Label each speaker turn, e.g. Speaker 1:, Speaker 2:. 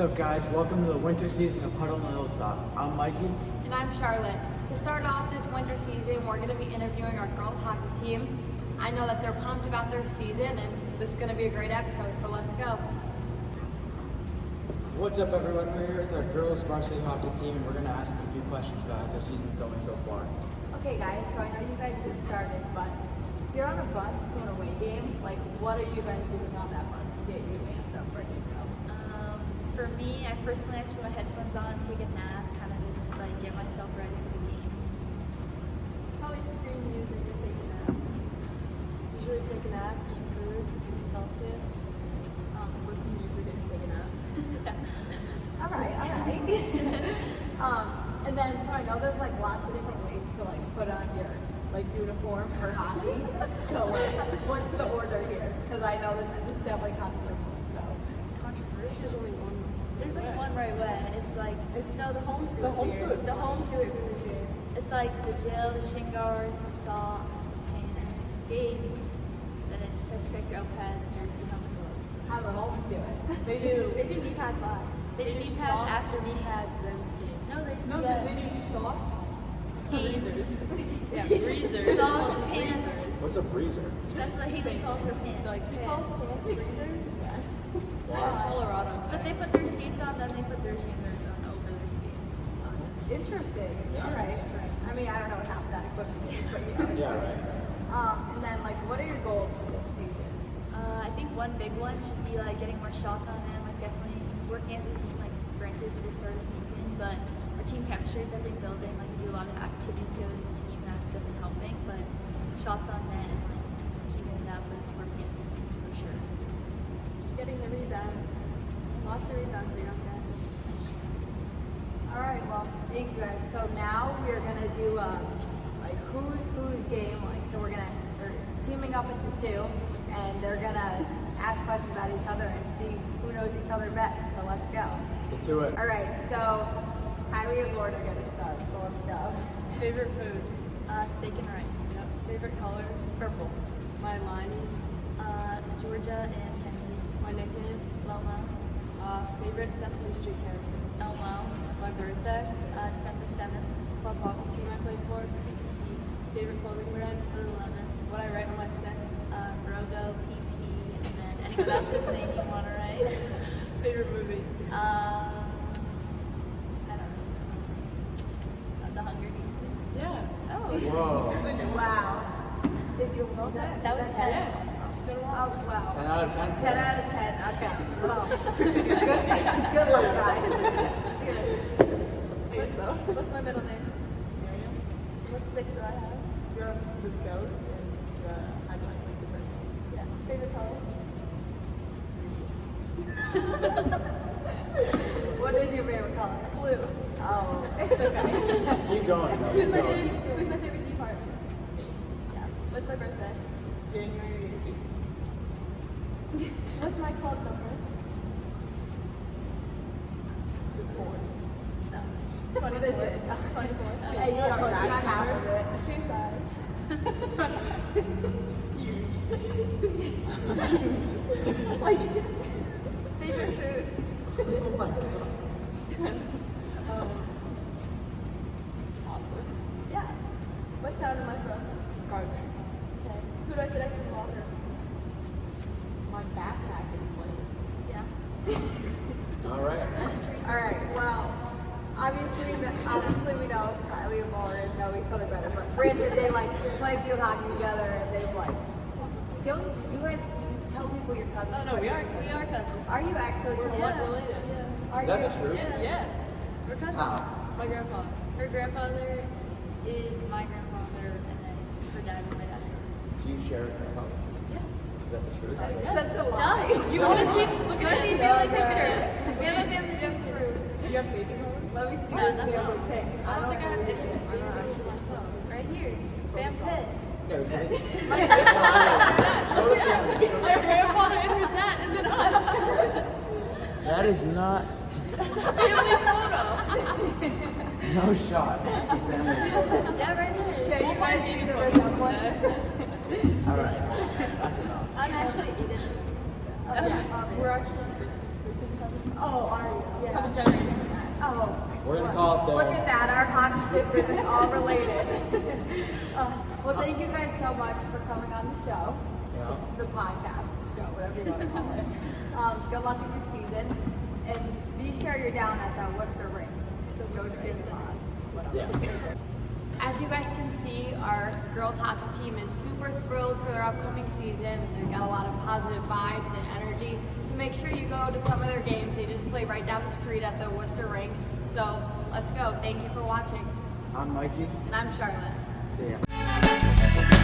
Speaker 1: up, guys? Welcome to the winter season of Huddle and Hilltop. I'm Mikey.
Speaker 2: And I'm Charlotte. To start off this winter season, we're going to be interviewing our girls hockey team. I know that they're pumped about their season, and this is going to be a great episode, so let's go.
Speaker 1: What's up, everyone? We're here with our girls varsity hockey team, and we're going to ask them a few questions about how their season's going so far.
Speaker 3: Okay, guys, so I know you guys just started, but if you're on a bus to an away game, like, what are you guys doing on that bus to get you amped up, ready to go?
Speaker 4: For me, I personally just put my headphones on, take a nap, kind of just like get myself ready for the game.
Speaker 2: Probably screen music or take a nap. Usually take a nap, eat food, eat Celsius, listen to music and take a nap.
Speaker 3: All right. And then, so I know there's like lots of different ways to like put on your like uniform for hockey. So like, what's the order here? Because I know that this is definitely controversial. So
Speaker 4: Controversial.
Speaker 2: There's only one.
Speaker 4: There's like one right way. It's like
Speaker 2: No, the homes do
Speaker 3: The
Speaker 2: it
Speaker 3: homes
Speaker 2: weird.
Speaker 3: do it
Speaker 2: The homes do it really weird.
Speaker 4: it's like the gel, the shin guards, the socks, the pants, skates. Then it's chest check, elbow pads, jersey, helmet, gloves.
Speaker 3: how the homes do it?
Speaker 2: They do knee pads last.
Speaker 4: They do knee pads
Speaker 2: socks,
Speaker 4: after knee pads.
Speaker 2: then skates.
Speaker 4: No, they
Speaker 3: No,
Speaker 4: yeah.
Speaker 3: they do socks.
Speaker 4: skates,
Speaker 2: Yeah, breezers.
Speaker 4: socks, pants.
Speaker 1: What's a breezer?
Speaker 4: That's what Haley calls her pants.
Speaker 2: Like, you
Speaker 4: Yeah.
Speaker 2: call pants breezers?
Speaker 3: Yeah.
Speaker 2: Colorado.
Speaker 4: But they put their skates on, then they put their shin guards on over their skates.
Speaker 3: Interesting. All right. I mean, I don't know what half that equipment is, but yeah. it's
Speaker 1: Yeah,
Speaker 3: right.
Speaker 1: right.
Speaker 3: And then, like, what are your goals for this season?
Speaker 4: I think one big one should be like getting more shots on them, like definitely working as a team. Like granted, it's just started the season, but our team chemistry is definitely building. Like we do a lot of activities together as a team, and that's definitely helping. But shots on net and like keeping it up, but it's working as a team for sure.
Speaker 2: Getting the rebounds. Lots of rebounds are young men.
Speaker 3: All right, well, thank you guys. So now we're gonna do like who's game. Like, so they're teaming up into two, and they're gonna ask questions about each other and see who knows each other best. So let's go.
Speaker 1: Get to it.
Speaker 3: All right, so Kylie and Lauren are gonna start. So let's go.
Speaker 2: Favorite food?
Speaker 4: Steak and rice.
Speaker 2: Yep. Favorite color? Purple. My line is
Speaker 4: Georgia and Kenzie.
Speaker 2: my nickname.
Speaker 4: Lomo.
Speaker 2: Favorite Sesame Street character?
Speaker 4: Elmo.
Speaker 2: My birthday.
Speaker 4: December 7th.
Speaker 2: Club hockey team I played for.
Speaker 4: CPC.
Speaker 2: Favorite clothing brand?
Speaker 4: Lululemon.
Speaker 2: What I write on my stick?
Speaker 4: Brogo, PP, and then anyone else's name you want to write.
Speaker 2: Favorite movie?
Speaker 4: I don't know. The Hunger Games.
Speaker 2: Yeah.
Speaker 4: Oh.
Speaker 1: Whoa.
Speaker 3: Wow. Did you? What was
Speaker 4: That was 10.
Speaker 2: Yeah. Good one.
Speaker 3: Oh wow.
Speaker 1: 10 out of 10.
Speaker 3: 10 out of 10. Okay. Well, good luck, guys.
Speaker 4: What's my middle name?
Speaker 2: Miriam?
Speaker 4: What stick do I have?
Speaker 2: You're the ghost and the I don't like the first one.
Speaker 4: Yeah. Favorite color?
Speaker 3: What is your favorite color?
Speaker 4: Blue.
Speaker 3: Oh, it's okay.
Speaker 1: Keep going. though.
Speaker 4: Who's
Speaker 1: Keep
Speaker 4: my
Speaker 1: going.
Speaker 4: favorite, who's my favorite department? Yeah. What's my birthday?
Speaker 2: January 18th.
Speaker 4: What's my club number?
Speaker 2: 4.
Speaker 4: No.
Speaker 3: What is it?
Speaker 4: 24.
Speaker 3: Hey, you got close. You got half of it.
Speaker 4: Shoe size.
Speaker 2: It's huge.
Speaker 4: Favorite food?
Speaker 1: Oh my god.
Speaker 2: Awesome.
Speaker 4: Yeah. What town am I from?
Speaker 2: Gardner.
Speaker 4: Okay. Who do I sit next to in the locker?
Speaker 2: My backpack is like
Speaker 4: Yeah.
Speaker 1: All right.
Speaker 3: All right. Well, obviously we know Kylie and Lauren know each other better. But granted, they like play field hockey together, and they've like. Don't you tell people your cousins?
Speaker 2: Oh no, we are cousins.
Speaker 3: Are you actually?
Speaker 2: We're blood related.
Speaker 3: Are
Speaker 1: Is
Speaker 3: you?
Speaker 1: that true?
Speaker 2: Yeah.
Speaker 4: We're cousins.
Speaker 1: How?
Speaker 2: My grandfather.
Speaker 4: Her grandfather is my grandfather, and then her dad is my dad's brother.
Speaker 1: Do you share a grandpa?
Speaker 4: Yeah.
Speaker 1: Is that the truth?
Speaker 3: That's such a lie.
Speaker 4: You want to see? Look
Speaker 3: You wanna
Speaker 4: at
Speaker 3: see
Speaker 4: these
Speaker 3: family
Speaker 4: family
Speaker 3: pictures?
Speaker 4: pictures. We have a family picture.
Speaker 2: You have baby photos?
Speaker 3: Let me see
Speaker 4: No,
Speaker 3: this
Speaker 4: no,
Speaker 3: family
Speaker 4: no.
Speaker 3: pic.
Speaker 2: I don't think I have any
Speaker 3: believe it.
Speaker 2: baby photos myself.
Speaker 4: Right here. Fam pit.
Speaker 1: Yeah, because it's-
Speaker 2: My grandfather and her dad, and then us.
Speaker 1: that is not.
Speaker 4: That's a family photo.
Speaker 1: No shot. It's a family photo.
Speaker 4: Yeah, right there.
Speaker 3: Yeah, you
Speaker 2: We'll
Speaker 3: guys
Speaker 2: find
Speaker 3: see
Speaker 2: baby
Speaker 3: the
Speaker 2: photos
Speaker 3: resemblance.
Speaker 2: someday.
Speaker 1: All right. That's enough.
Speaker 4: I'm actually Eden.
Speaker 2: Yeah, we're actually just
Speaker 4: distant cousins.
Speaker 3: Oh, are you?
Speaker 4: Yeah.
Speaker 3: Couple generations back. Oh.
Speaker 1: We're gonna call it there.
Speaker 3: Look at that, our hockey tip is all related. Well, thank you guys so much for coming on the show.
Speaker 1: Yeah.
Speaker 3: The podcast, the show, whatever you want to call it. Good luck in your season. And be sure you're down at the Worcester rink. Go cheer them on.
Speaker 1: Yeah.
Speaker 2: As you guys can see, our girls hockey team is super thrilled for their upcoming season. They've got a lot of positive vibes and energy. So make sure you go to some of their games. They just play right down the street at the Worcester rink. So let's go. Thank you for watching.
Speaker 1: I'm Mikey.
Speaker 2: And I'm Charlotte.
Speaker 1: See ya.